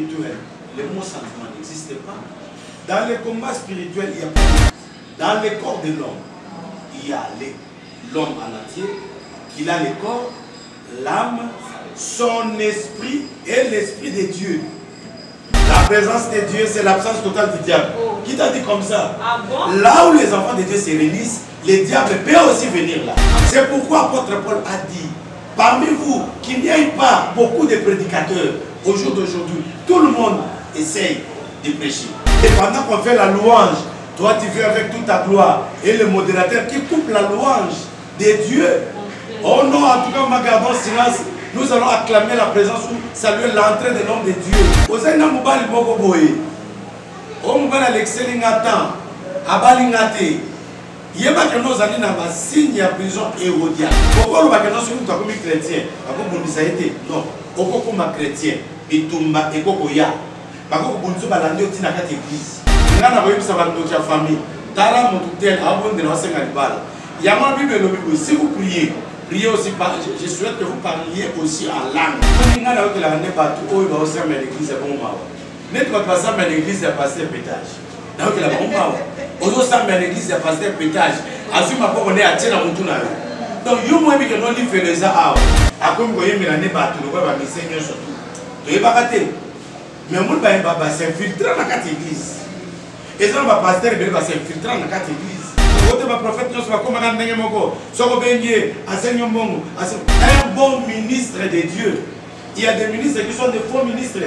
spirituel, le mot sentiment n'existe pas. Dans les combats spirituels, il y a pas. Dans le corps de l'homme, il y a l'homme en entier, qu'il a le corps, l'âme, son esprit et l'esprit de Dieu. La présence de Dieu, c'est l'absence totale du diable. Qui t'a dit comme ça? Ah bon? Là où les enfants de Dieu se réunissent, les diables peuvent aussi venir là. C'est pourquoi apôtre Paul a dit, parmi vous, qu'il n'y ait pas beaucoup de prédicateurs au jour d'aujourd'hui. Tout le monde essaye de prêcher. Et pendant qu'on fait la louange, toi tu viens avec toute ta gloire. Et le modérateur qui coupe la louange de Dieu. Oh non, en tout cas, ma gardons silence. Nous allons acclamer la présence ou saluer l'entrée de l'homme de Dieu. Ozaina mobali moko boye. O mobali Alexei Ngatan, abali ngate. Yeba que nous allons dans un signe de prison hérodienne. Pourquoi nous allons nous comme chrétien? Non, pourquoi comme chrétien? Et tout ma ekokoya. Bako bunzu balandi otina kati église. Ngana boyebisa bantu ya famille. Tala motutel abonde na senga libala. Yama Bible lobi si vous priez, priez aussi par je souhaite que vous parliez aussi en langue. Ngana que la ne pas tout o ba osa mais l'église bon mawa. Net pas passer mais l'église est pasteur pétage. Donc la bon mawa. Ozo sa mais l'église est pasteur pétage. Azuma ko on est à tena mutu na yo. Donc yo moi bi que non li fait les a. Akom ko yemi la ne pas tout ko ba mi seigneur surtout. To yeba kate. Mais mon bain va s'infiltrer dans la église. Et ça va pasteur va s'infiltrer dans la église. Votre prophète nous va comme un n'engagement. Soit benye, enseigne bon, un bon ministre de Dieu. Il y a des ministres qui sont des faux ministres,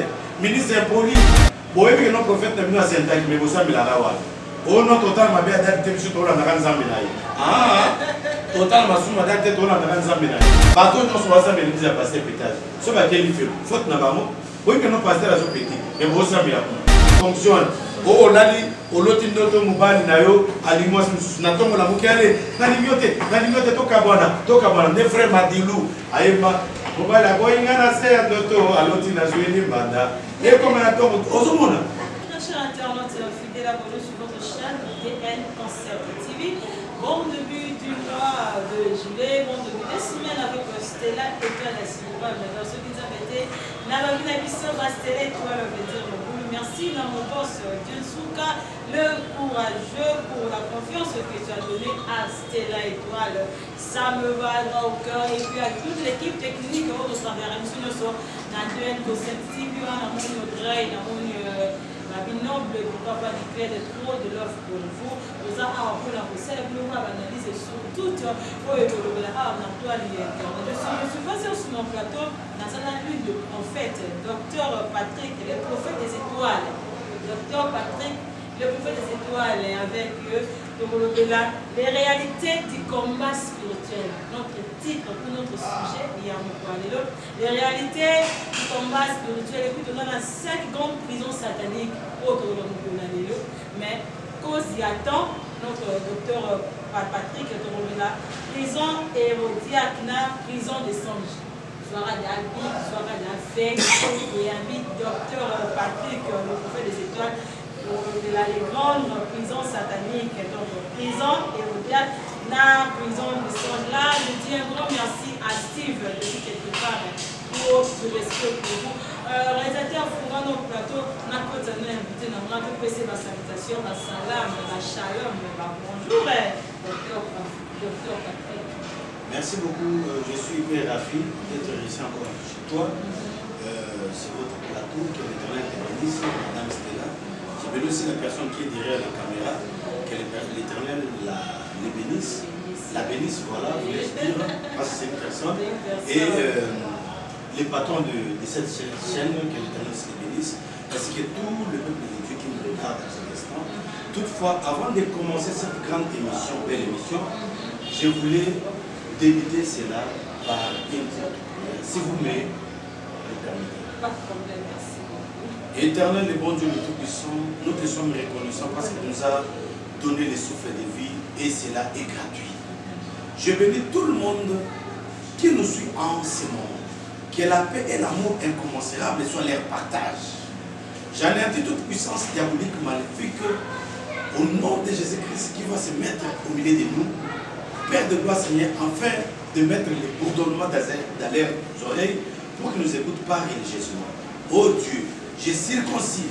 ministres impolis. Bon, et puis nos prophètes n'ont pas s'entendre, mais vous savez la rawa. Oh non, total ma bien date sur toi la naran zambinaï. Ah, total ma souma date toi la naran zambinaï. Bateau nous sommes ensemble l'église à passer pétage. Ce va quel fait faute n'a pas mot. Oui, que nos pasteurs à ce petit, mais vous savez bien. Fonctionne. Oh, lali, au lotindoto mubali na yo, alimos natongo la mukale, nanimyote to kabana, ne frère Madilou, aïma, mubali la boyingana se andoto, alotina joueni banda. Et comme un atongo, ozomona. Chers internautes fidèles abonnés sur votre chaîne DN Concept TV. Bon début du mois de juillet, bon début des semaines avec Stella Étoile à Silva. Dans ce qui nous a été, Nalomina Bissot, Stella Étoile, veut dire merci dans mon boss Diensuka, le courageux pour la confiance que tu as donnée à Stella Étoile. Ça me va au cœur et puis à toute l'équipe technique au travers de la DN Concept TV, dans mon Audrey, dans mon noble, pourquoi pas décrire de trop de l'offre pour vous. Nous avons pour la recette, nous avons analysé sur tout pour évoluer là. Je suis passé sur mon plateau dans la lune de prophète, docteur Patrick, le prophète des étoiles. Docteur Patrick, le prophète des étoiles, avec les réalités du combat spirituel. Notre titre pour notre sujet, il y a les réalités du combat spirituel. Et puis, on a 5 grandes prisons sataniques autour de nous. Mais, cause y attend, notre docteur Patrick, prison hérodiaque, prison des songes. Soit à l'Albi, soit à la fête, et invite docteur Patrick, le prophète des étoiles, les grandes prisons sataniques, donc prison hérodiaque, la prison des songes. Là, je dis un grand merci à Steve depuis quelque part pour ce respect pour vous. Réalisateur Fourant au plateau, on a invité dans le PC, ma salutation, ma salam, ma shalom, bonjour, docteur Patrick. Merci beaucoup, je suis hyper ravi d'être ici encore chez toi. C'est votre plateau, que l'Éternel te bénisse, Madame Stella. Je bénis aussi la personne qui est derrière la caméra, que l'Éternel les bénisse. La bénisse, voilà, vous voulez dire, parce que c'est une personne. Et les patrons de cette chaîne, que l'Éternel les bénisse, parce que tout le peuple de Dieu qui nous regarde à cet instant. Toutefois, avant de commencer cette grande émission, belle émission, je voulais débuter cela par une prière. Si vous me permettez. Pas de problème, merci beaucoup. Éternel et bon Dieu le Tout-Puissant, nous te sommes reconnaissants parce que tu nous as donné le souffle de vie et cela est gratuit. Je bénis tout le monde qui nous suit en ce moment. Que la paix et l'amour incommensurables soient leur partage. J'anéantis toute puissance diabolique maléfique au nom de Jésus-Christ qui va se mettre au milieu de nous. Père de gloire, Seigneur, afin de mettre les bourdonnements dans leurs oreilles pour qu'ils nous écoutent pas religieusement. Oh Dieu, je circoncis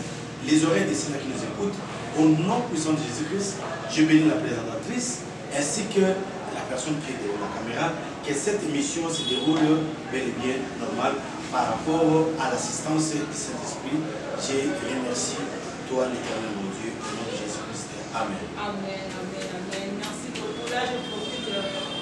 les oreilles des Seigneurs qui nous écoutent. Au nom puissant de Jésus-Christ, je bénis la présentatrice ainsi que la personne qui est derrière la caméra, que cette émission se déroule bel et bien normal par rapport à l'assistance du Saint-Esprit. Je remercie toi, l'Éternel, mon Dieu, au nom de Jésus-Christ. Amen. Amen, amen, amen. Merci beaucoup. Là, je profite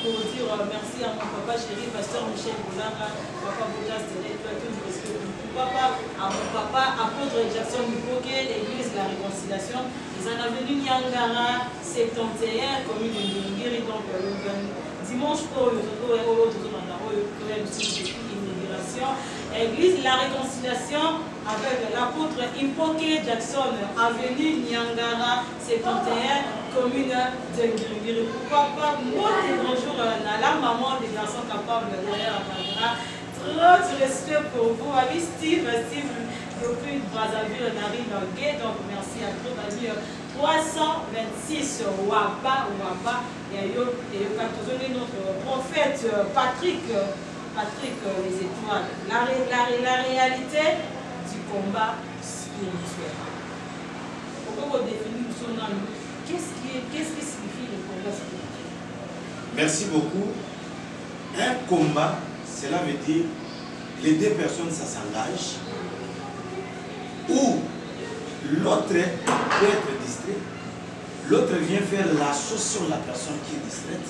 pour dire merci à mon papa chéri, pasteur Michel Boulanga, papa Boutas, toi, tout le respect pour mon papa, à mon papa, apôtre Jackson Mukoke, l'église de la réconciliation. Ils en ont venu Nyangara 71, commune de Ngiri, donc le dimanche pour l'inauguration. Église de la réconciliation avec l'apôtre Impoke Jackson, avenue Nyangara 71, commune de Ngiri. Pourquoi pas, moi, bonjour à la maman des garçons capables derrière la caméra. Trop de respect pour vous. Ami Steve, depuis Brazzaville, on arrive au gay, donc merci à tous. 326 Waba, et notre prophète Patrick, les étoiles. La réalité du combat spirituel. Pourquoi vous définissez son nom? Qu'est-ce qui signifie le combat spirituel? Merci beaucoup. Un combat, cela veut dire les deux personnes, ça s'engage, ou l'autre peut être distrait, l'autre vient faire l'assaut sur la personne qui est distraite.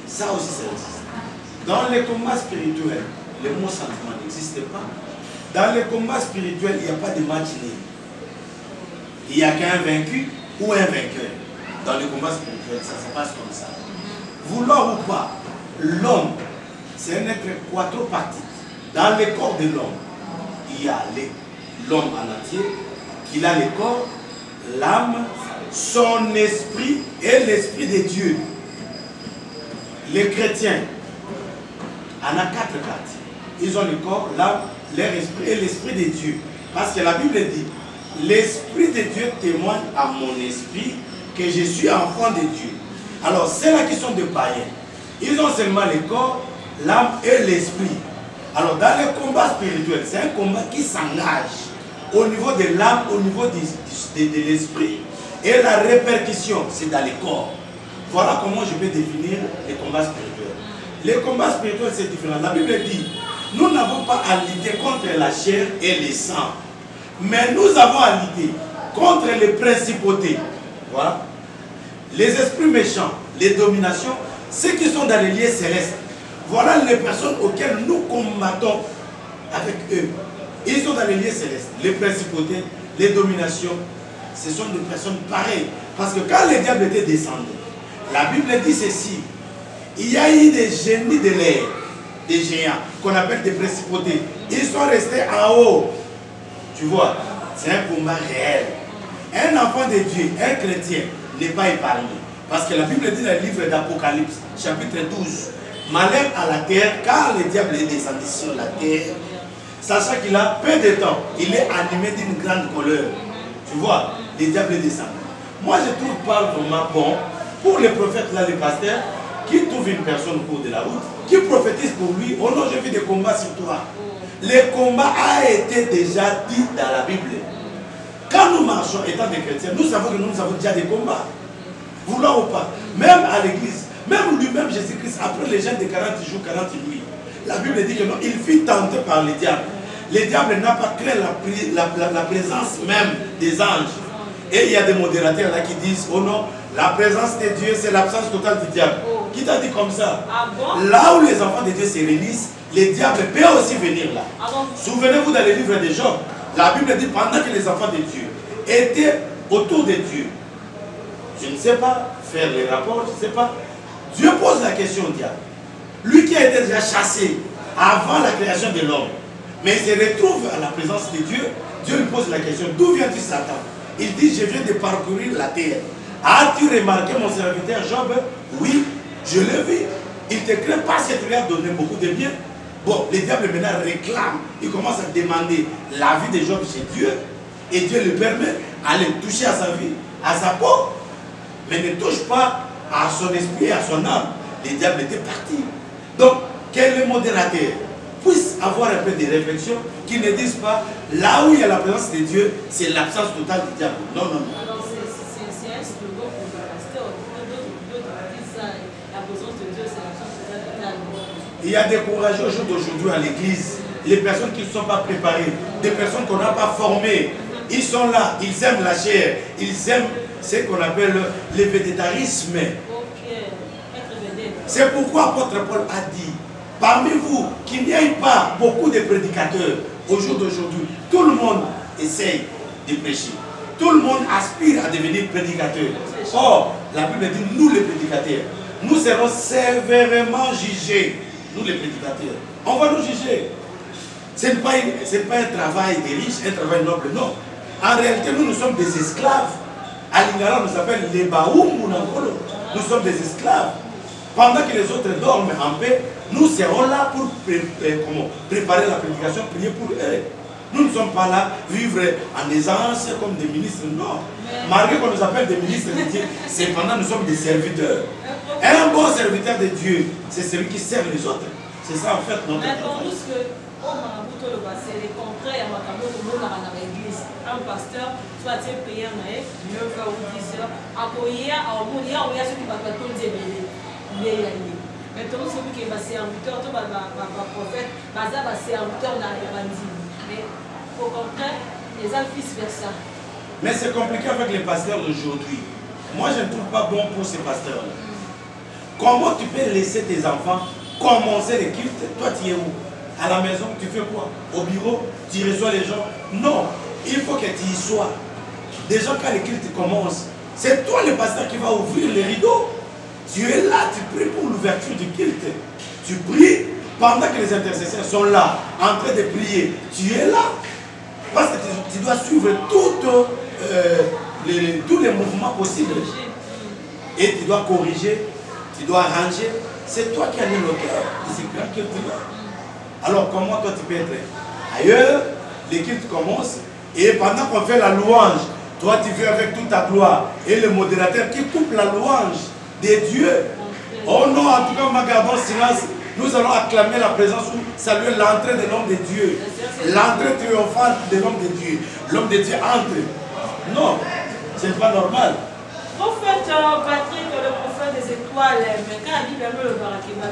Ça aussi, ça existe. Dans les combats spirituels, le mot sentiment n'existe pas. Dans les combats spirituels, il n'y a pas de match nul. Il n'y a qu'un vaincu ou un vainqueur. Dans les combats spirituels, ça se passe comme ça. Vouloir ou pas, l'homme, c'est un être quadripartite. Dans le corps de l'homme, il y a l'homme en entier, il a le corps, l'âme, son esprit et l'esprit de Dieu. Les chrétiens en a 4 parties. Ils ont le corps, l'âme, leur esprit et l'esprit de Dieu. Parce que la Bible dit, l'esprit de Dieu témoigne à mon esprit que je suis enfant de Dieu. Alors, ceux-là qui sont des païens, ils ont seulement le corps, l'âme et l'esprit. Alors, dans le combat spirituel, c'est un combat qui s'engage au niveau de l'âme, au niveau de l'esprit. Et la répercussion, c'est dans le corps. Voilà comment je peux définir les combats spirituels. Les combats spirituels, c'est différent. La Bible dit, nous n'avons pas à lutter contre la chair et le sang. Mais nous avons à lutter contre les principautés. Voilà. Les esprits méchants, les dominations, ceux qui sont dans les lieux célestes. Voilà les personnes auxquelles nous combattons avec eux. Ils sont dans les lieux célestes. Les principautés, les dominations, ce sont des personnes pareilles. Parce que quand le diable était descendu, la Bible dit ceci. Il y a eu des génies de l'air, des géants, qu'on appelle des principautés. Ils sont restés en haut. Tu vois, c'est un combat réel. Un enfant de Dieu, un chrétien, n'est pas épargné. Parce que la Bible dit dans le livre d'Apocalypse, chapitre 12, malheur à la terre, car le diable est descendu sur la terre, sachant qu'il a peu de temps, il est animé d'une grande colère. Tu vois, le diable est descendu. Moi, je trouve pas vraiment bon pour les prophètes, là, les pasteurs, qui trouvent une personne au cours de la route, qui prophétise pour lui, oh non, j'ai vu des combats sur toi. Le combat a été déjà dit dans la Bible. Quand nous marchons étant des chrétiens, nous savons que nous avons déjà des combats. Vouloir ou pas. Même à l'église, même lui-même Jésus-Christ, après les jeûnes de 40 jours, 40 nuits, la Bible dit que non, il fut tenté par le diable. Le diable n'a pas créé la présence même des anges. Et il y a des modérateurs là qui disent, oh non, la présence de Dieu, c'est l'absence totale du diable. Qui t'a dit comme ça? Ah bon? Là où les enfants de Dieu se réunissent, le diable peut aussi venir là. Ah bon? Souvenez-vous dans le livre de Job, la Bible dit pendant que les enfants de Dieu étaient autour de Dieu, je ne sais pas faire les rapports, je ne sais pas. Dieu pose la question au diable. Lui qui a été déjà chassé avant la création de l'homme, mais il se retrouve à la présence de Dieu, Dieu lui pose la question, d'où viens-tu Satan? Il dit, je viens de parcourir la terre. As-tu remarqué mon serviteur Job? Oui, je l'ai vu. Il ne te craint pas si tu lui as donné beaucoup de bien. Bon, le diable maintenant réclame, il commence à demander la vie de Job chez Dieu, et Dieu lui permet d'aller toucher à sa vie, à sa peau, mais ne touche pas à son esprit et à son âme. Le diable était parti. Donc, quel est le modérateur? puissent avoir un peu de réflexion, qu'ils ne disent pas là où il y a la présence de Dieu, c'est l'absence totale du diable. Non, non, non. Alors c'est un slogan pour le pasteur. D'autres disent ça, la présence de Dieu, c'est l'absence totale du diable. Il y a des courageux au jour d'aujourd'hui à l'église, les personnes qui ne sont pas préparées, des personnes qu'on n'a pas formées. Ils sont là, ils aiment la chair, ils aiment ce qu'on appelle le végétarisme. C'est pourquoi l'apôtre Paul a dit, parmi vous, qu'il n'y ait pas beaucoup de prédicateurs au jour d'aujourd'hui. Tout le monde essaye de prêcher. Tout le monde aspire à devenir prédicateur. Or, la Bible dit, nous les prédicateurs, nous serons sévèrement jugés. Nous les prédicateurs. On va nous juger. Ce n'est pas un travail des riches, un travail noble, non. En réalité, nous sommes des esclaves. À l'Ingala, on nous appelle les Baoum ou Nangolo. Nous sommes des esclaves. Pendant que les autres dorment en paix, nous serons là pour préparer la prédication, prier pour eux. Nous ne sommes pas là vivre en aisance comme des ministres, non. Malgré qu'on nous appelle des ministres de Dieu, cependant nous sommes des serviteurs. Un bon serviteur de Dieu, c'est celui qui sert les autres. C'est ça en fait notre travail. C'est le contraire à l'église. Un pasteur, soit il paye 9h ou 10h, appuyer à ceux qui vont maintenant, celui qui est serviteur, tout prophète, serviteur dans les bandits. Mais au contraire, les hommes vice-versa. Mais c'est compliqué avec les pasteurs d'aujourd'hui. Moi, je ne trouve pas bon pour ces pasteurs-là. Comment tu peux laisser tes enfants commencer les cultes? Toi, tu es où? À la maison, tu fais quoi? Au bureau, tu reçois les gens? Non, il faut que tu y sois. Déjà, quand les cultes commencent, c'est toi le pasteur qui va ouvrir les rideaux. Tu es là, tu pries pour l'ouverture du culte. Tu pries pendant que les intercesseurs sont là, en train de prier. Tu es là. Parce que tu dois suivre tous les mouvements possibles. Et tu dois corriger, tu dois arranger. C'est toi qui as le cœur de ces grands cultes-là. Alors comment toi tu peux être ailleurs? Les cultes commencent et pendant qu'on fait la louange, toi tu viens avec toute ta gloire. Et le modérateur qui coupe la louange des dieux. Oh non, en tout cas, ma gardons silence. Nous allons acclamer la présence ou saluer l'entrée de l'homme de Dieu. L'entrée triomphante de l'homme de Dieu. L'homme de Dieu entre. Non, ce n'est pas normal. Prophète Patrick, le prophète des étoiles, mais quand il dit le baraki, il m'a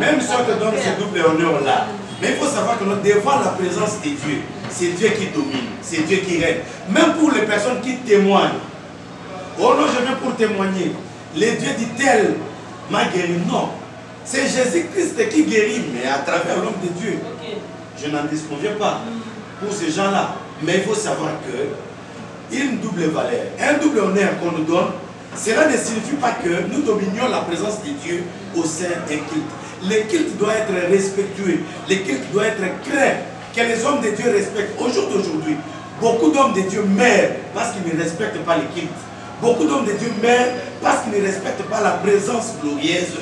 même si on te donne ce double honneur-là, mais il faut savoir que devant la présence de Dieu, c'est Dieu qui domine, c'est Dieu qui règne. Même pour les personnes qui témoignent, oh non, je viens pour témoigner. Les dieux dit tel m'a guéri. Non, c'est Jésus-Christ qui guérit, mais à travers l'homme de Dieu. Je n'en disconviens pas pour ces gens-là. Mais il faut savoir que une double valeur, un double honneur qu'on nous donne, cela ne signifie pas que nous dominions la présence de Dieu au sein d'un culte. Le culte doit être respectueux, le culte doit être craint, que les hommes de Dieu respectent. Au jour d'aujourd'hui, beaucoup d'hommes de Dieu meurent parce qu'ils ne respectent pas le culte. Beaucoup d'hommes de Dieu meurent parce qu'ils ne respectent pas la présence glorieuse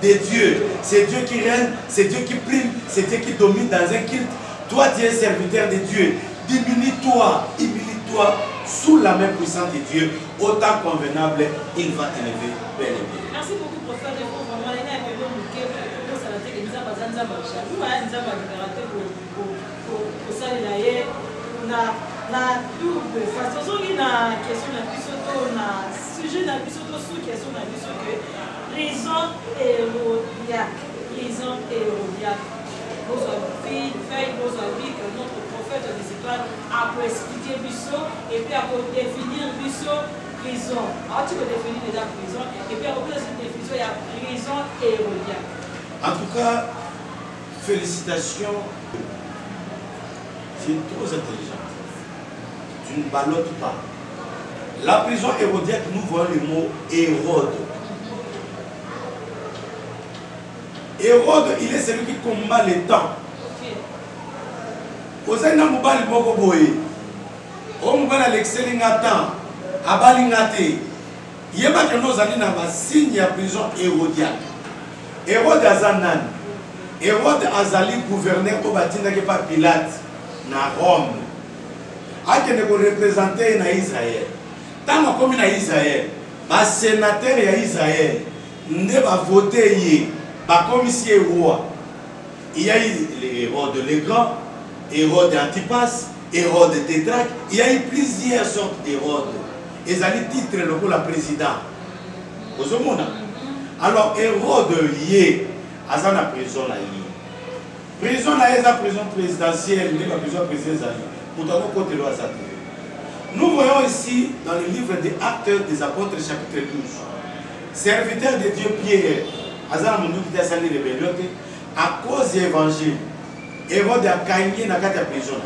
de Dieu. C'est Dieu qui règne, c'est Dieu qui prime, c'est Dieu qui domine dans un culte. Toi, tu es serviteur de Dieu. Diminue-toi, humilie-toi sous la main puissante de Dieu. Autant convenable, il va t'élever bel et bien. Merci beaucoup, prophète. Prison hérodiaque. Prison hérodiaque. Vos avis, que notre prophète des étoiles a pu expliquer Bissot et puis a pu définir Bissot prison. Alors tu peux définir déjà prison et puis après cette définition, il y a prison hérodiaque. En tout cas, félicitations. Tu es trop intelligente. Tu ne ballottes pas. La prison hérodiaque, nous voyons le mot Hérode. Hérode, il est celui qui combat le temps. Ozaina mobali moko boye. O mobali alexeli ngata, abali ngate. Yeba que nous allons na signe ya prison hérodiaque. Hérode azanan. Hérode azali gouverneur au batinda ke pa Pilate na Rome. akende représenter na Israël. Tant comme na Israël, ba sénateur ya Israël ne va voter yé, ba commissaire roi. Il y a eu Hérode le Grand, Hérode Antipas, Hérode Tétraque, il y a eu plusieurs sortes d'Hérode. Ils allaient titre le la président. Vous avez alors Hérode yé, azana prison na yé. Prison na yé, prison présidentielle, la prison présidentielle. Nous voyons ici dans le livre des Actes des Apôtres, chapitre 12, serviteur de Dieu Pierre, à cause de l'évangile, Hérode a gagné dans la prison.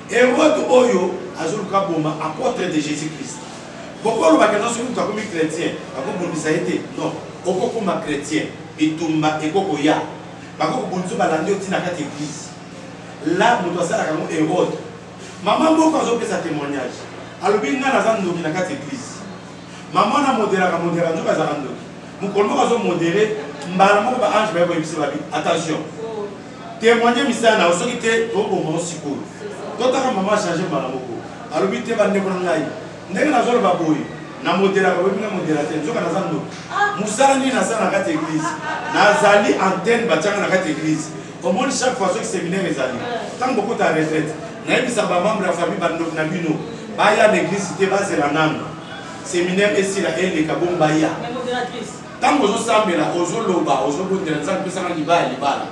Hérode Oyo, apôtre de Jésus-Christ. Pourquoi le Bakano sont comme chrétien? Non, comme chrétien, et Tumba et Kokoya. Bako Bunzo Balandi au Tinaka église. Là, nous doit Hérode. Maman moko azopesa témoignage. Alobi nga naza ndoki na kati église. Maman na modéra nzoka za ndoki. Mukolo moko azo modéré mbala moko ba ange ba yebisa babi. Attention. Témoigner misana na osoki te to bomba osiko. Totaka maman changer mbala moko. Alobi te ba ndeko ngai. Ndenge na zolo ba boyi. Na modéra ba boyi na modéra te nzoka naza ndoki. Musala ni na sa na kati église. Nazali antenne ba tanga na kati église. Au moins chaque fois que séminaire ezali. Tant beaucoup ta retraite. Naïbisa ba membre de la famille bandok na bino baya l'église te base la nana séminaire ici la elle kabom baya tant que zo sambela ozo loba ozo bondela nzambe pesa na libala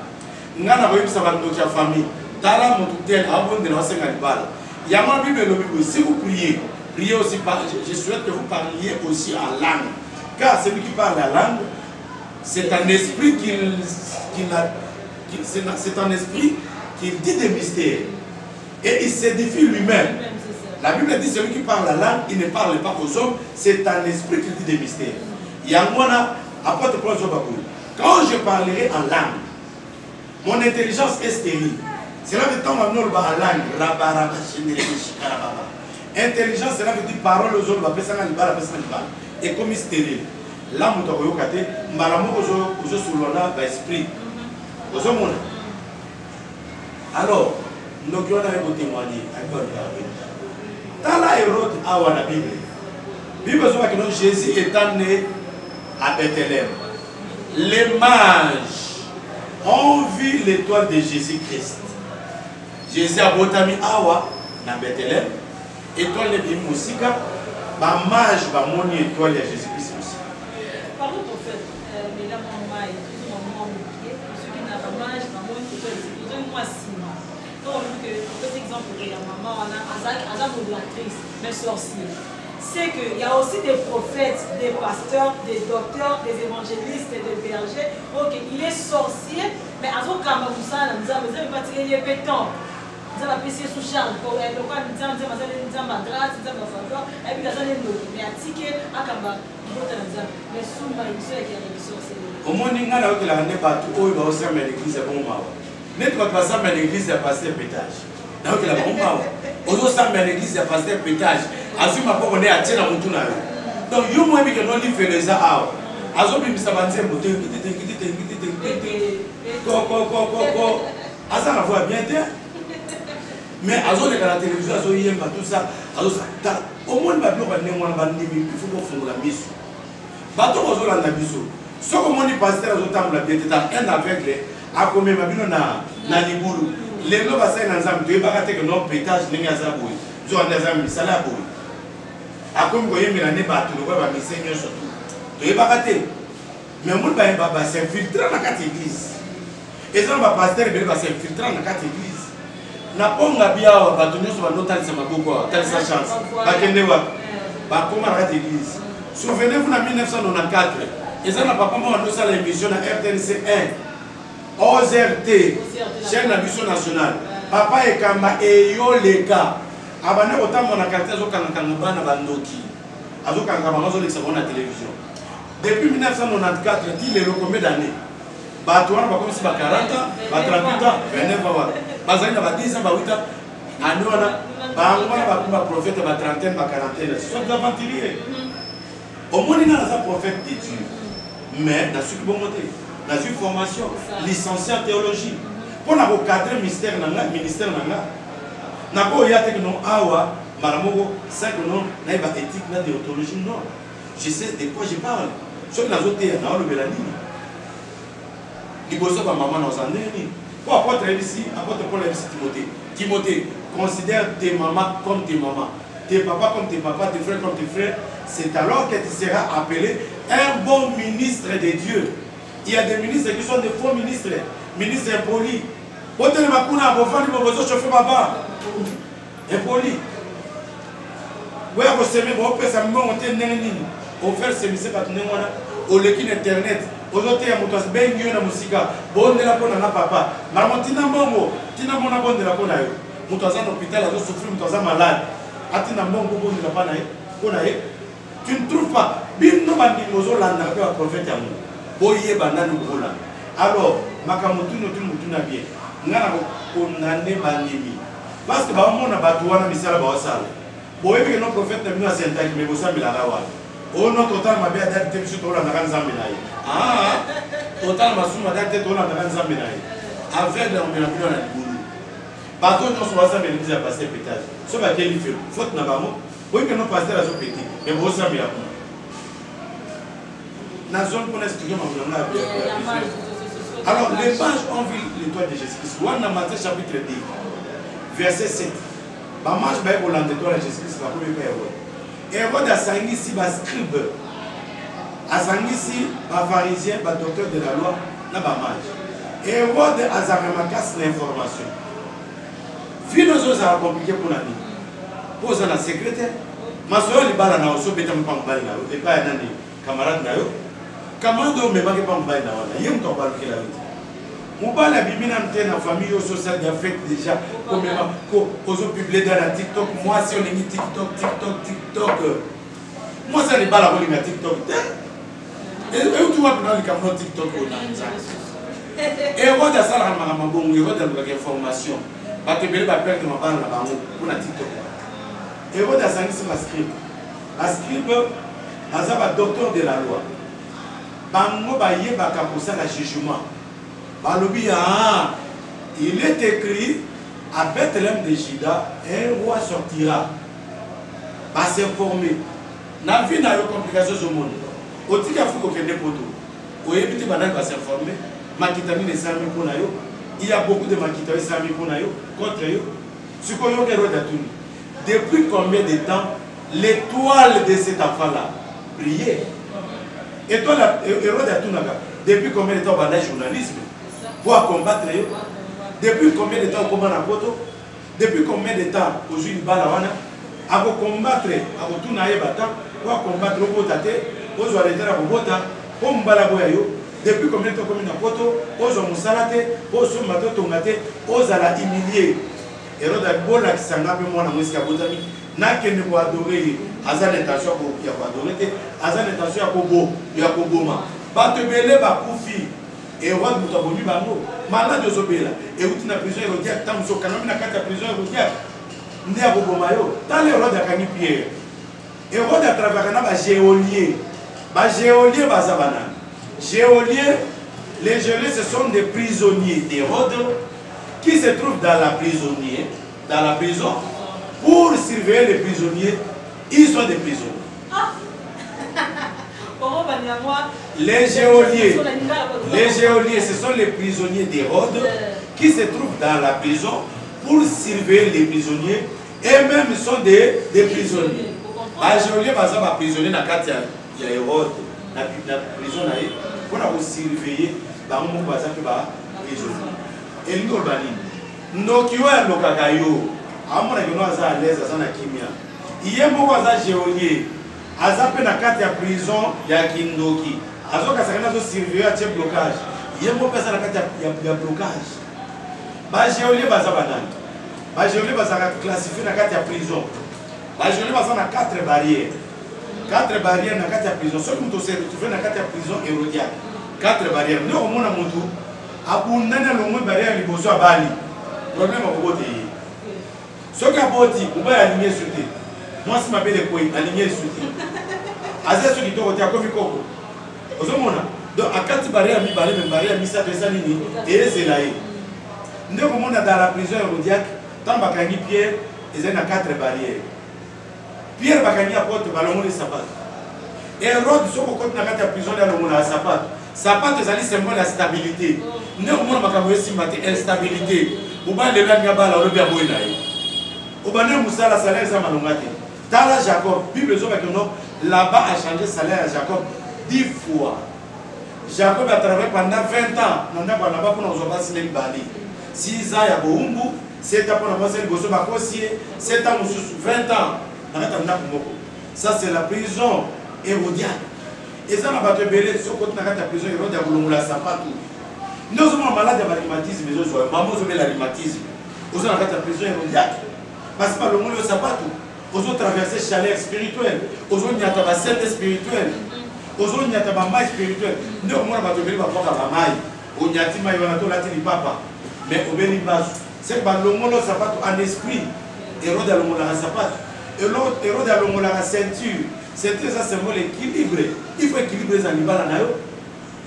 ngana bayibisa bandok ya famille tala mutu tel abondela wasenga libala yama bible lobi si vous priez aussi je souhaite que vous parliez aussi en langue car celui qui parle la langue c'est un esprit c'est un esprit qui dit des mystères. Et il s'édifie lui-même. La Bible dit celui qui parle la langue, il ne parle pas aux hommes, c'est un esprit qui dit des mystères. Yangwana, apôtre Paul Zobaboui. Quand je parlerai en langue, mon intelligence est stérile. Cela veut dire en langue. Intelligence, cela veut dire parole aux hommes, et comme stérile. Là, nous avons dit, esprit. Alors, nous avons témoigné. Dans la Hérode, à la Bible, que Jésus étant né à Bethléem, les mages ont vu l'étoile de Jésus-Christ. Jésus a botami awa na Bethléem, étoile de Bimoussika, ma mage va moni étoile de Jésus-Christ aussi. Par contre, en fait, mesdames, maman, ceux qui n'ont pas mage, va moni étoile de Jésus-Christ. Par exemple, la maman, Azak modératrice, mais sorcier. C'est qu'il y a aussi des prophètes, des pasteurs, des docteurs, des évangélistes, des bergers. Ok, il est sorcier, mais Azok Kamamoussa, nous avons pas tiré les pétants. Nous avons apprécié sous charge. Pour le quoi, nous avons ma grâce, nous avons ma faveur, et puis nous avons les noms. Mais à ticket, à Kamba, mais sous ma émission, il y a des sorciers. Au moins, il y a des partout où il va aussi mettre l'église à bon moment. Net pas passer à l'église à passer pétage. Donc la bombe. Ozo samba l'église à passer pétage. Azuma pas on est à tirer la moutuna. Donc yo moi que non li fait les a. Azo bi bisa banze moto ko. Asa la voix bien terre. Mais azo de la télévision azo yemba tout ça. Azo ça. Au moins ba bloc ba ne mona ba ndimi il faut ko fungola miso. Bato ozo la na biso. Soko moni pasteur azo tambula bien terre un aveugle. A combien mabino na libulu les lois basé dans zam de bakate que non pétage ninga zaboui zo na zam misala boui a comme ko yemi na ne ba to ba misenyo surtout to bakate mais mon ba s'infiltrer dans la église et ça va pasteur be ba s'infiltrer dans la église na ponga bia ba to nyoso ba notal sa maboko tal sa chance ba kende wa ba koma na église souvenez-vous en 1994 et ça na papa moi on a l'émission na RTNC 1 OZRT, chaîne d'ambition nationale. Papa et Kamba et yo les gars. Abane autant mon activité au Kanakangaba na Bandoki. Azo Kanakaba zo l'exemple na télévision. Depuis 1994, il est le combien d'années? Bah toi on va comme si ba 40 ans, ba 38 ans, 29 ans. Ba zaina ba 10 ans, ba 8 ans. Anona ba ngwana ba prophète ba 30 ba 40 ans. Ce sont des aventuriers. Au moins il y a un prophète de Dieu. Mais dans ce qui bon monter. Dans une formation licenciée en théologie. Pour nous cadrer ministère, Nako yate que non awa maramoko 5 non na ba éthique na déontologie non. Je sais de quoi je parle. Ce que nazote na le belani. Liboso ba maman na zandeni. Pour apôtre ici, apôtre Paul ici Timothée. Timothée, considère tes mamans comme tes mamans, tes papas comme tes papas, tes frères comme tes frères. C'est alors que tu seras appelé un bon ministre de Dieu. Il y a des ministres qui sont des faux ministres, ministres impolis. Quand tu es chauffeur papa, impoli. Oui, vous savez, vous pouvez savoir, vous faire ce ministère pour vous l'équipe internet. Vous avez un moto bien mieux dans la musique. Bon de la bonne à papa. Maman, tina bongo, tina mona bonne de la bonne à eux. Moutazan hôpital, à souffrir, moutazan malade. Atina bongo bonne de la bonne à eux. Tu ne trouves pas. Bin no bandi mozo landa kwa prophète amu. Boye banani bola. Alors, makamutu no tu mutu na bien. Ngana ko condamner banimi. Parce que ba mona batu wana misala ba wasala. Boye que no prophète na bino asenta ki me bosa milaka wa. Oh non total ma bien date biso to la na nzambe na ye. Ah, total masuma date to la na nzambe na ye. Avec la mbena bino na libulu. Bato no so wasa me bisa passer pétage. So ba quel fait faute na ba mo. Oui, que nos pasteurs sont petits, mais vous savez. Dans la zone pour expliquer ma alors, les mages ont vu l'étoile de Jésus-Christ. Dans Matthieu chapitre 10, verset 7. Les mages ont vu l'étoile de Jésus-Christ. Hérode a sangi ici, les scribes. A sangi ici, les pharisiens, les docteurs de la loi, les mages. Hérode a remarqué l'information. Finalement, ça a compliqué pour la vie. Pose la secrétaire. Ma soeur, elle est là, elle est là, elle est pas un camarade. Camarade, mais pas un bail là. Il y a un temps là. Mon père a bien mis dans famille sociale d'affect déjà. Comme on publie dans la TikTok. Moi, si on est mis TikTok. Moi, ça n'est pas la politique TikTok. Et où tu vois dans le camarade TikTok? Et on va ça là, maman, bon, il va dans l'information. Parce que je vais perdre ma balle là-bas pour la TikTok. Hérode a sangi sur la scribe. La scribe, a docteur de la loi. Bango ba yebaka pour ça la jugement. Balobi il est écrit à Bethléem de Juda, un roi sortira. Ba s'informer. Na vie na yo complication au monde. Otika fuko kende poto. Oyebiti banana va s'informer. Makitami ne sami pour na yo. Il y a beaucoup de makitami sami pour na yo contre yo. Ce qu'on y a Hérode a tout. Depuis combien de temps l'étoile de cet enfant-là brillait? Étoile, Hérode a tout naga. Depuis combien de temps on a le journalisme pour combattre? Depuis combien de temps on combat la photo? Depuis combien de temps on joue une balle à combattre, à tout naïe battant, pour combattre le potate, pour arrêter la robota, pour mbalaboyayo. Depuis combien de temps on a une photo, pour musalate, pour se mater tomate, pour la humilier. Hérode a beau la kisanga pe mwana mwisi ya botami na kende ko adorer aza l'intention ko ya ko adorer aza l'intention ya ko boma bato belé ba kufi Hérode muto bomi bango malade ozobela et uti na prison Hérode tam so kana na kata prison Hérode ndi ya ko boma yo tale Hérode akani Pierre Hérode a travaillé na ba géolier baza banana géolier les géoliers ce sont des prisonniers d'Hérode qui se trouvent dans la prison, pour surveiller les prisonniers, ils sont des prisonniers. Les géoliers, ce sont les prisonniers d'Hérode qui se trouvent dans la prison pour surveiller les prisonniers et même sont des prisonniers. Les géoliers, par exemple, les prisonniers dans la Hérode, dans la prison, pour surveiller les prisonniers. Et nous, Nokiwa Lokakayo, Amona Yonaza à l'aise à Sanakimia. Il y a beaucoup de géoliers. Azape na kati ya prison ya Kindoki. Azoka sakana zo surveiller à blocage. Il y a beaucoup de personnes ya blocage. Ba géolier baza banane. Ba géolier baza classifié na kati ya prison. Ba géolier baza na 4 barrières. 4 barrières na kati ya prison. Ceux qui se retrouvent na kati ya prison hérodiaque. 4 barrières. Nous au mona mutu abundana lomwe barrière liboso abali. Problème à côté. Ce qui a boti, on va aligner sur tes. Moi, si ma belle est aligné sur tes. Azé ce qui te côté à Kofiko. Donc, à 4 barrières, mi barrière, même barrière, mi ça, et c'est là. Nous, comme on a dans la prison hérodiaque, Tant Bakangi Pierre, ils ont 4 barrières. Pierre Bakangi apporte ballon de sapat. Hérode, ce qu'on compte dans la prison, il y a le sapat. Sapat, c'est un symbole de la stabilité. Nous avons une instabilité. Nous avons une instabilité. Obane Moussa la salaire ça malongati. Tala Jacob, Bible zo bakono là-bas a changé salaire à Jacob 10 fois. Jacob a travaillé pendant 20 ans. Nanda ba là-bas pour nous obasi les bali. 6 ans ya boumbu, 7 ans pour nous obasi les bosso bakosier, 7 ans mususu 20 ans. Nanda tanda kumoko. Ça c'est la prison hérodiane. Et ça m'a battu belé ce côté na prison hérodiane boulongula sapatu. Nous sommes malades de rhumatisme, nous sommes maman sommes la rhumatisme. Nous sommes dans la prison hérodiane. Parce que le monde ne sait pas tout. Aux autres traverser chaleur spirituelle. Aux autres, il y a ta scène spirituelle. Aux autres, il y a ta maille spirituelle. Nous, on va te venir pour la maille. On y a dit, il y a la papa. Mais au bénibas, c'est que le monde ne sait pas tout en esprit. Hérode a le monde ne sait pas tout. Hérode a le monde la ceinture. Ceinture, ça c'est le équilibré. Il faut équilibrer les animaux.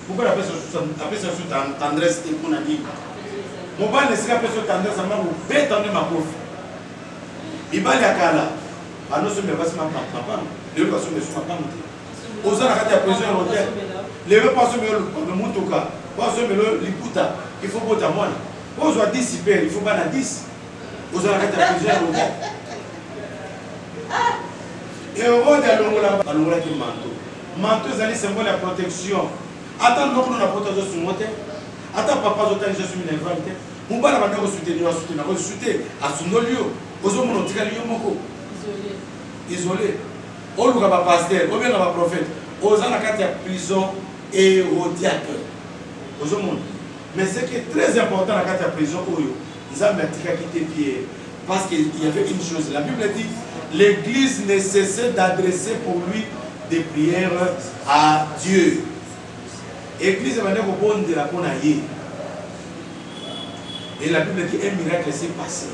Pourquoi on appelle ça sous tendresse et qu'on a dit. Mon ban ne sera pas sous tendresse, ça m'a fait tendre ma pauvre. Ibali akala bano sombe basi papa lelo basombe suma pamute ozana kati ya prison hérodienne lelo pas sombe le mutuka pas sombe le liputa il faut bota mwana ozwa 10 super il faut bana 10 ozana kati ya prison hérodienne Hérode alongola ki manteau ezali symbole ya protection ata ndoko na protection sumote ata papa zotali je suis minervalité mobala banda ko soutenir a sunolio ozo mono tikali yo moko isolé oluka ba pasteur ou bien ba prophète oza na kati ya prison hérodiaque ozo mono mais ce qui est très important na kati ya prison oyo nzambe atika kite Pierre parce qu'il y avait une chose la Bible dit l'église ne cessait d'adresser pour lui des prières à Dieu. Église va dire au bon de la ponaye. Et la Bible dit un miracle s'est passé.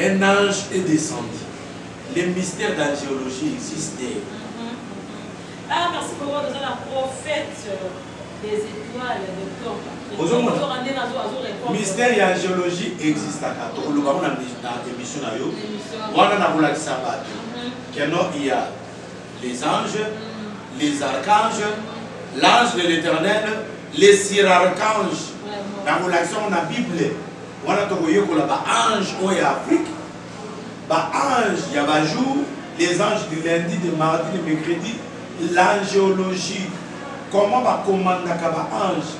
Un ange est descendu. Les mystères d'angéologie existaient. Ah, merci beaucoup. Nous avons un prophète des étoiles, de mystère et angéologie existent à Kato. Nous avons une émission. Il y a les anges, les archanges, l'ange de l'éternel, les sirarchanges. Dans la Bible, on a ange au Afrique, ange il y a jour, les anges du lundi, de mardi, de mercredi, l'angéologie. Comment va commander un ange?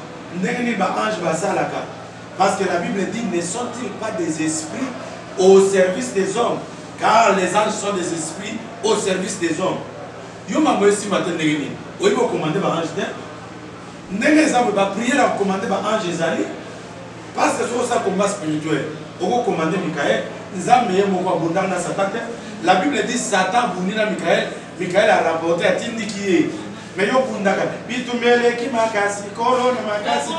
Parce que la Bible dit, ne sont-ils pas des esprits au service des hommes? Car les anges sont des esprits au service des hommes. Yo m'a aussi matin négni. Oui, vous commandez un ange. N'est-ce pas prier à commander un ange Ezali? Parce que c'est ça combat spirituel. Vous commandez Michael. La Bible dit Satan bounina Michael. Michael a rapporté à Tindi qui est. Mais yo bundaka. Bitumele qui makasi. Kolo na makasi.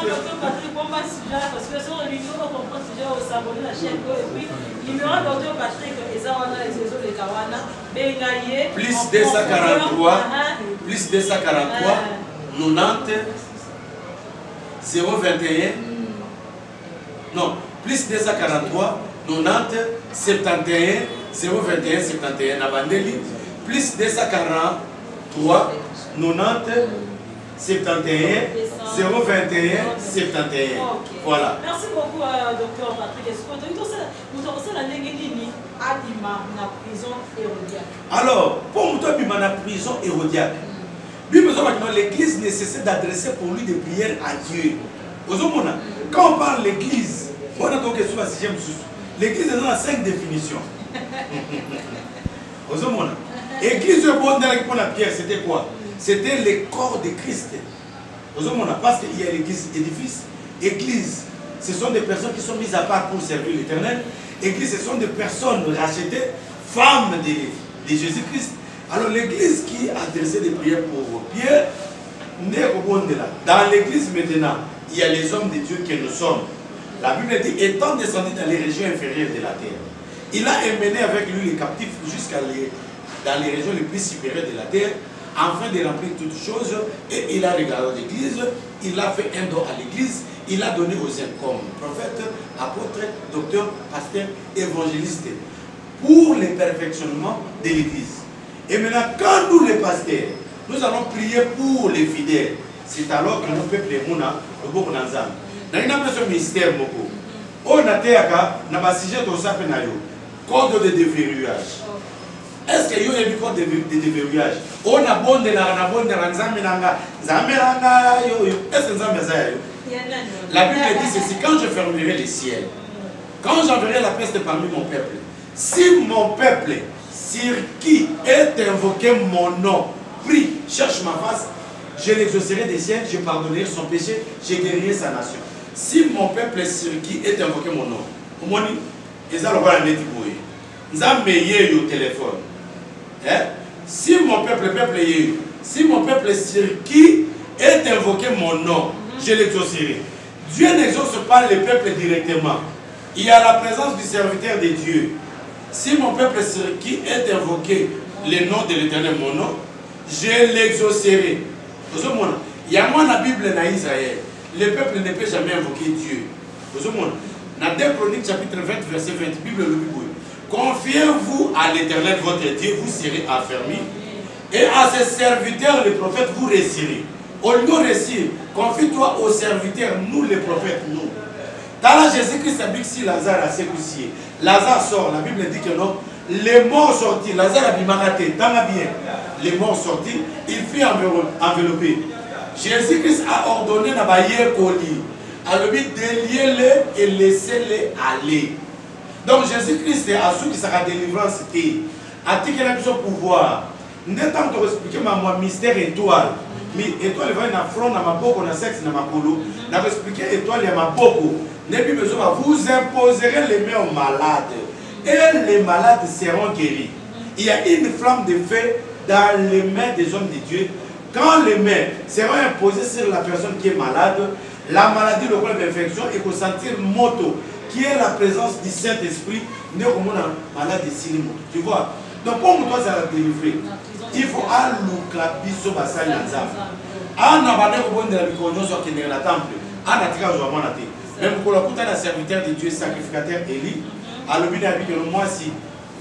Parce que sur le niveau on comprend déjà au sabonné la chaîne et puis numéro docteur Patrick Ezana les réseaux de Kawana Bengaye plus 243 plus 243 90 021 non plus 243 90 71 021 71 Nabandeli plus 243 90 71 021 71. Voilà. Merci beaucoup, docteur Patrick. Est-ce que vous avez la prison hérodiaque? Alors, pour nous, la prison hérodiaque, l'église nécessaire d'adresser pour lui des prières à Dieu. Quand on parle de l'église, on a donc sur la 6e sous. L'église est dans 5 définitions. L'église pour la pierre, c'était quoi? C'était le corps de Christ. Parce qu'il y a l'église édifice, église, ce sont des personnes qui sont mises à part pour servir l'Éternel. Église, ce sont des personnes rachetées, femmes de Jésus-Christ. Alors l'église qui adressait des prières pour Pierre, n'est au bon de là. Dans l'église maintenant, il y a les hommes de Dieu que nous sommes. La Bible dit, étant descendu dans les régions inférieures de la terre, il a emmené avec lui les captifs jusqu'à dans les régions les plus supérieures de la terre, afin de remplir toutes choses, et il a regardé l'église, il a fait un don à l'église, il a donné aux hommes comme prophètes, apôtre, docteur, pasteur, évangéliste, pour le perfectionnement de l'Église. Et maintenant, quand nous les pasteurs, nous allons prier pour les fidèles, c'est alors que nous peuple de Mouna, le beau Nanzam. Nous avons ce mystère, on a été à un sujet de ça, code de déverrouillage. Est-ce qu'il y a un code de déverrouillage? On a bon de la bonne de Ranzaminanga, Zameranga, est-ce que la Bible dit ceci, quand je fermerai les ciels, quand j'enverrai la peste parmi mon peuple, si mon peuple, sur qui est invoqué mon nom, prie, cherche ma face, je l'exaucerai des ciels, je pardonnerai son péché, je guérirai sa nation. Si mon peuple sur qui est invoqué mon nom, au moins, ils allont voir un étiboué. Nous avons meilleur au téléphone. Si mon peuple, si mon peuple sur qui est invoqué mon nom, je l'exaucerai. Dieu n'exauce pas le peuple directement. Il y a la présence du serviteur de Dieu. Si mon peuple sur qui est invoqué le nom de l'Éternel, mon nom, je l'exaucerai. Il y a moi la Bible dans Israël. Le peuple ne peut jamais invoquer Dieu. Dans 2 Chroniques chapitre 20, verset 20, Bible le Bible. Confiez-vous à l'Éternel votre Dieu, vous serez affermis. Et à ses serviteurs, les prophètes, vous réussirez. Au lieu de réussir, confie-toi aux serviteurs, nous les prophètes, nous. Dans la Jésus-Christ a dit que si Lazare a sécucié, Lazare sort, la Bible dit que non, les morts sortis, Lazare a bimaraté, dans la bien, les morts sortis, il fut enveloppé. Jésus-Christ a ordonné à Bayer Koli, à le but délier-les et laisser-les aller. Donc Jésus-Christ a su que ça a délivrance et a dit qu'il a besoin de pouvoir. Nous avons expliqué ma mystère étoile. Mais étoile va une affront dans ma boko, dans sexe dans ma colo. Nous avons expliqué étoile il y a ma boko. Vous imposerez les mains aux malades et les malades seront guéris. Il y a une flamme de feu dans les mains des hommes de Dieu. Quand les mains seront imposées sur la personne qui est malade, la maladie, le problème d'infection, il faut sentir moto, qui est la présence du Saint-Esprit, né comme un malade de cinéma. Tu vois? Donc, pour moi, ça va délivrer. Il faut allouer biso basali nanza. Ana bana ko bonde la bikonyo so kende na temple. Ana tika zo mona te. Même pour la kuta na serviteur de Dieu sacrificateur Élie, alobi na bi que moi si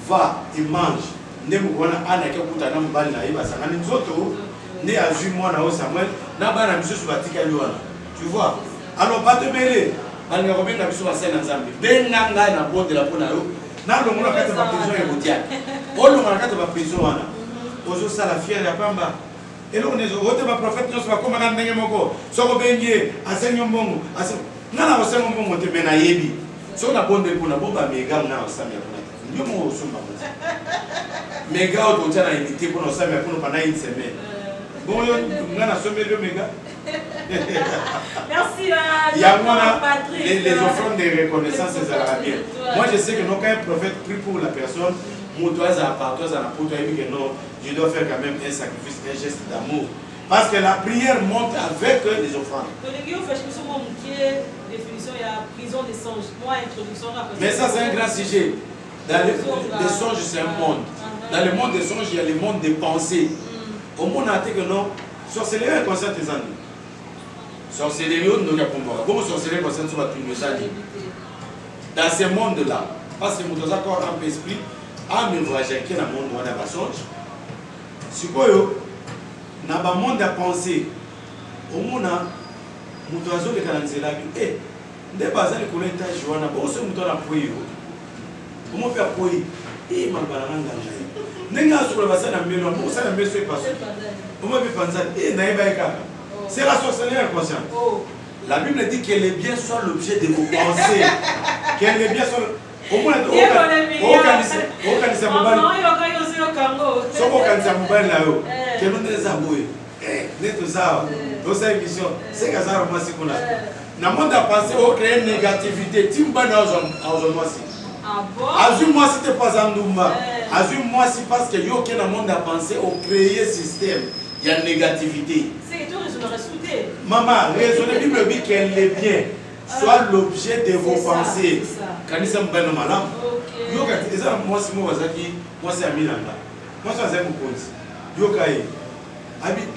va et mange. Ndemu kona ana ke kuta na mbali na yeba sangani nzoto ne azui mwana o Samuel na bana biso so batika liwana. Tu vois? Alors pas te mêler. Bana ko benga biso basali na Nzambe. Benga nga na bonde la pona yo. Na lo mona kata ba prison e botia. Olo mona kata ba prison wana. Ozo sala fier ya pamba. Et là on est au ma prophète nous va comme un ndenge moko. Soko bengi asenyo mbongo. Nana osenyo mbongo te mena yebi. So na bonde kuna bomba mega na osami kuna. Ndio mo osumba. Mega o tonja na imité kuna osami kuna pendant une semaine. Bon yo ngana somé le mega. Merci Patrick. Les offrandes de reconnaissance c'est à la bien. Moi je sais que quand un prophète prie pour la personne, je dois faire quand même un sacrifice, un geste d'amour. Parce que la prière monte avec les offrandes. Mais ça, c'est un grand sujet. Dans les songes, c'est un monde. Dans le monde des songes, il y a le monde des pensées. Au monde, on a dit que non, sorcellerie est consciente des amis. Sorcellerie, on a compris. Comment sorcellerie est consciente des amis? Dans ce monde-là, parce que nous avons encore un peu esprit. Ah, mais voyager qui est dans le monde où on a songe. Si vous avez dans le monde de pensée, au monde, nous avons des calendriers. Eh, des bases de collectage, on a beau se mouton à poyer. Comment faire poyer? Eh, ma baranga. N'est-ce pas sur le bassin d'un million? Pour ça, la maison est passée. Comment faire penser? Eh, naïbaïka. C'est la sorcellerie inconsciente. La Bible dit que les biens sont l'objet de vos pensées. Que les biens sont. Au moins, moi si t'es pas Andoumba. Moi si parce que yo qui dans le monde à penser au créer système, il y a négativité. C'est tout raisonner. Maman, raisonner Bible dit qu'elle est bien. Soit l'objet de vos pensées. Quand ils sont bien malades, moi c'est moi c'est Aminanda. Moi c'est un compte. Yokaye.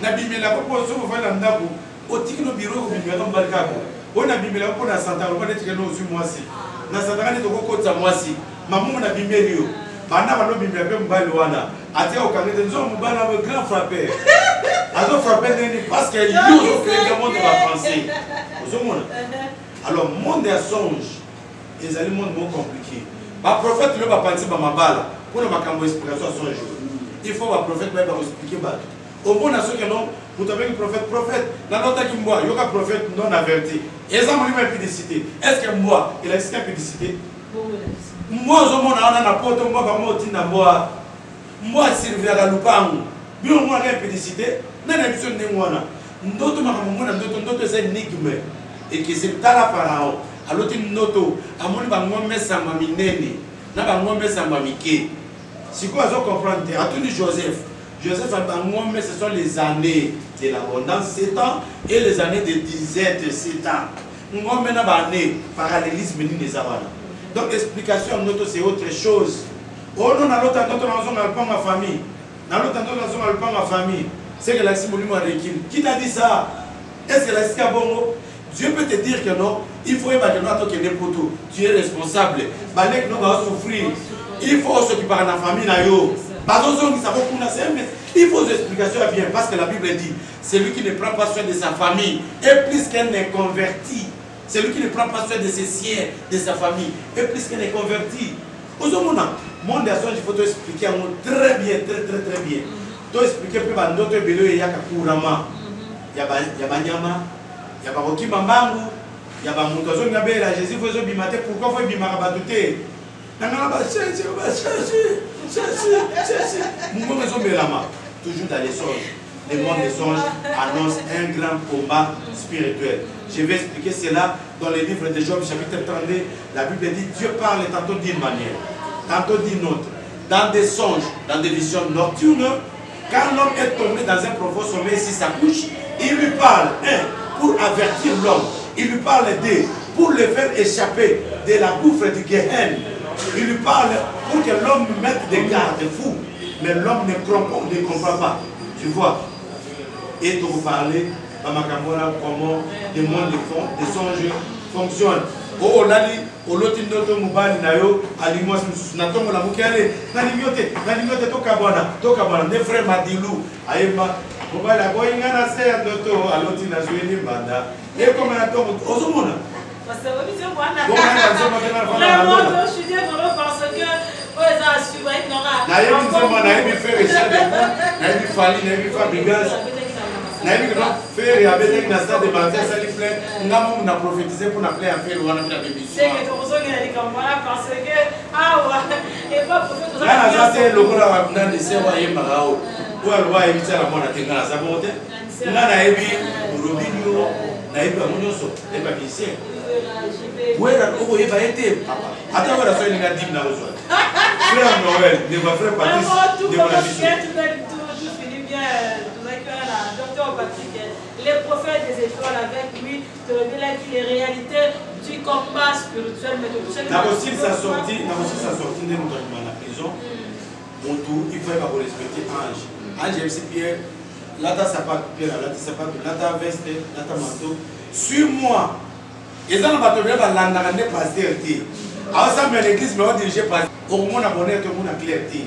Nabi mais la proposition vous faire l'andako. Au tikino bureau vous bien dans balkako. On a bimé là pour la Santa, on va dire que nous aussi moi si. Na Santa ni toko kota moi si. Maman na bimé lui. Bana balo bimé pe mbali wana. Atia au kangete nzo mbana le grand frappé. Azo frappé nini parce que lui au créer le monde va penser. Vous monde. Alors monde est songe. Les aliments sont compliqués. Le prophète ne va pas penser à ma balle. Pour ne pas explication à son jour. Il faut que le prophète va expliquer. Au bon à ceux qui non, vous avez un prophète, dans l'autre qui moi, il y a un prophète non averti. Et ça, moi, il m'a pédicité. Est-ce que moi, il a existé pédicité? Moi, je m'en ai un apôtre, moi, moi, Sylvia Galoupango. Bien, moi, il a pédicité. Non, il a besoin de moi. D'autres, c'est un énigme. Et que c'est dans la pharaon. Alors, tu notes, à mon niveau, ça m'a mis néné. N'a pas moi, ça m'a mis ké. Si quoi, je comprends, à tout Joseph. Joseph a dit, ce sont les années de l'abondance, 7 ans, et les années de disette, 7 ans. Nous avons une année, parallélisme, donc l'explication, c'est autre chose. Oh non, dans l'autre, nous avons pas ma famille. Dans l'autre, nous avons pas ma famille. C'est que la Simoulimo Rekin. Qui t'a dit ça? Est-ce que la Sika Bongo? Dieu peut te dire que non, il faut que nous tu es responsable. Nous allons souffrir. Il faut s'occuper de la famille. Il faut des explications à bien parce que la Bible dit celui qui ne prend pas soin de sa famille est plus qu'un n'est converti. Celui qui ne prend pas soin de ses siens, de sa famille, est plus qu'un est converti. Aujourd'hui, mon garçon, il faut expliquer très bien, très bien. Tu expliquer que d'autres bélos il y a Kakurama, il y a Banyama, il y a Baroki Mambangu, il y a Bamutozo Ngabela, Jésus vous bimate, pourquoi vous bimarabatouté? Toujours dans les songes. Le monde des songes annonce un grand combat spirituel. Je vais expliquer cela dans le livre de Job, chapitre 32. La Bible dit Dieu parle tantôt d'une manière, tantôt d'une autre. Dans des songes, dans des visions nocturnes, quand l'homme est tombé dans un profond sommeil sur sa couche, il lui parle, pour avertir l'homme. Il lui parle pour le faire échapper de la gouffre du Gehenna. Il lui parle pour que l'homme mette des garde-fous. Mais l'homme ne comprend pas. Tu vois. Et tu vous parler, comment le monde des songes fonctionne. Oh, Lali, au Lotinoto Mubali Nayo, Alimos, Natom la Mukale, Nanimiote, Tokabana, des frères Madilou, Aïma, Mubala, Boyingana, c'est Noto, à Lotina Zueni Banda. Et comme un atome, Ozomona. Parce que vraiment, je suis désolé parce que ça a suivi Nora. Naïmi Zoma, Naïmi fait Richard de Bout, Naïmi Fali, Naïmi Fabrigas, Naïmi fait Réabétek Nasta de Matin, ça lui plaît. Nous avons prophétisé pour appeler un peu loin de la bénédiction. C'est que tu as dit comme voilà parce que, ah ouais, et pas prophète. Là, c'est le gros Abna de Sewa Yemarao. Où elle va éviter la mort à Tenga la Samonte. Là, Naïmi, Robinho, Naïmi Amunyoso, et Babissé. Où est-ce qu'il va être? Attends, on va faire une garde dans le soir. Frère Noël, de ma frère Patrice, de mon ami. Tout finit bien. Docteur Patrick, les prophètes des étoiles avec lui te révèlent les réalités du combat spirituel. N'importe sa sortie de la prison. Mon tour, il faut respecter Ange. Ange, c'est Pierre. Là, t'as sa patte, Pierre, là, t'as sa patte, là, t'as veste, là, t'as manteau. Suis-moi. Et ça, on va te dire que l'année n'est pas certée. Alors, ça, mais l'église m'a dirigé par au monde abonné, tout le monde a clarté.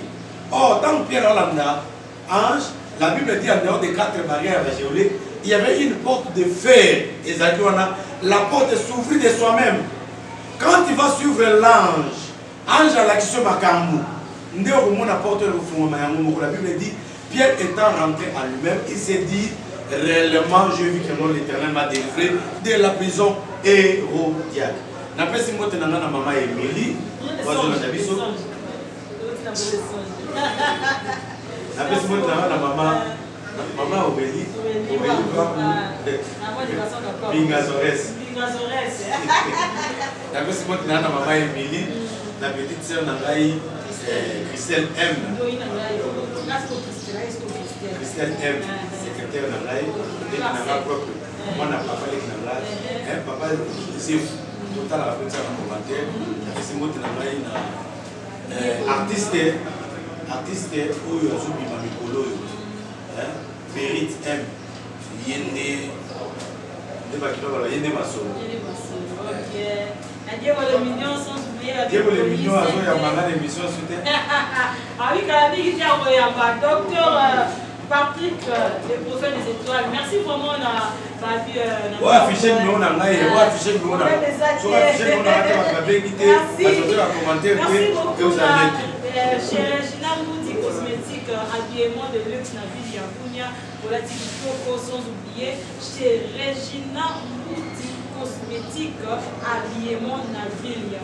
Or, tant que Pierre Hollanda, Ange, la Bible dit en dehors des 4 barrières à Géolé, il y avait une porte de fer. Et ça dit, la porte s'ouvrit de soi-même. Quand il va suivre l'ange, Ange a l'action Makamou. La Bible dit, Pierre étant rentré en lui-même, il s'est dit, réellement, j'ai vu que l'Éternel m'a délivré de la prison hérodiaque. N'après si moi, tu as maman Émilie, après, si moi, tu as maman Obélie, Bingazores. Après, si moi, tu as maman Émilie, la petite sœur Nangaï, Christelle M. Christelle M, secrétaire Nangaï, propre. Moi, je n'ai pas parlé de Nangaï. Papa, c'est total à la commentaire. Si moi, tu as artiste où il y a un Berit M, Yende, Des bakino il y a des maçons. Ok. Adieu le mignon sans oublier la Dieu les mignons à il y a malade émission soutien. Ah oui, quand même, il y a docteur Patrick, le prophète des étoiles. Merci vraiment la vie. Ouais, afficher le nom là, ouais, afficher le nom là. Soit afficher le nom là, tu vas bien quitter. Merci beaucoup, chère Regina Moudi Cosmétique, habillement de luxe dans la ville Yakunia, pour la Tikitoko, sans oublier, chez Regina Moudi Cosmétique, habillement dans la ville